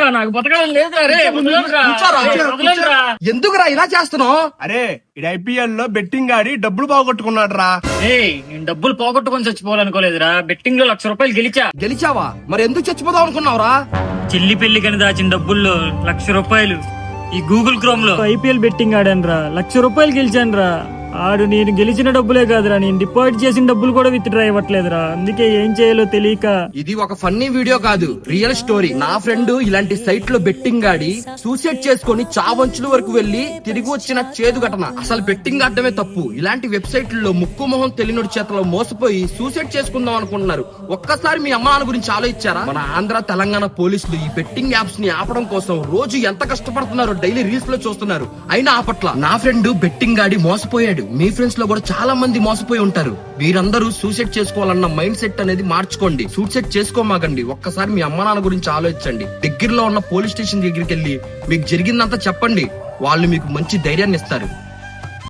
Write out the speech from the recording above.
వదలండిరా, నాకు బతకాలని లేదురా. రే, వదలండిరా. ఎందుకురా ఇలా చేస్తున్నావు? అరే ఇది ఐపీఎల్ లో బెట్టింగ్ ఆడి డబ్బులు పోగొట్టుకున్నాడు రా. ఏయ్, నేను డబ్బులు పోగొట్టుకొని చచ్చిపోవాలనుకోలేదురా. బెట్టింగ్ లో 1,00,000 రూపాయలు గెలిచావా? మరి ఎందుకు చచ్చిపోదాం అనుకున్నావురా? చెల్లి పెళ్లికని దాచిన డబ్బుల్లో 1,00,000 రూపాయలు ఈ గూగుల్ క్రోమ్ లో ఐపీఎల్ బెట్టింగ్ ఆడాను రా, 1,00,000 రూపాయలు గెలిచాను రా. ఆడు నేను గెలిచిన డబ్బులే కాదురా, నేను డిపాజిట్ చేసిన డబ్బులు కూడా విత్డ్రా ఇవ్వట్లేదురా. అందుకే ఏం చేయాలో తెలియక. ఇది ఒక ఫన్నీ వీడియో కాదు, రియల్ స్టోరీ. నా ఫ్రెండ్ ఇలాంటి సైట్ లో బెట్టింగ్ ఆడి సూసైడ్ చేసుకుని చావంచుల వరకు వెళ్లి తిరిగి వచ్చిన చేదు ఘటన. అసలు బెట్టింగ్ ఆడటమే తప్పు. ఇలాంటి వెబ్సైట్లలో ముక్కు మొహం తెలియనుడి చేతలో మోసపోయి సూసైడ్ చేసుకుందాం అనుకుంటున్నారు. ఒక్కసారి మీ అమ్మ నాన్న గురించి ఆలోచించారా? మన ఆంధ్ర తెలంగాణ పోలీసులు ఈ బెట్టింగ్ యాప్స్ ని ఆపడం కోసం రోజు ఎంత కష్టపడుతున్నారో డైలీ రీల్స్ లో చూస్తున్నారు. అయినా ఆపట్ల. నా ఫ్రెండ్ బెట్టింగ్ ఆడి మోసపోయాడు. మీ ఫ్రెండ్స్ లో కూడా చాలా మంది మోసపోయి ఉంటారు. మీరందరూ సూసైడ్ చేసుకోవాలన్న మైండ్ సెట్ అనేది మార్చుకోండి. సూసైడ్ చేసుకోమాకండి. ఒక్కసారి మీ అమ్మ నాన్న గురించి ఆలోచించండి. దగ్గరలో ఉన్న పోలీస్ స్టేషన్ దగ్గరికి వెళ్ళి మీకు జరిగిందంతా చెప్పండి. వాళ్ళు మీకు మంచి ధైర్యాన్ని ఇస్తారు.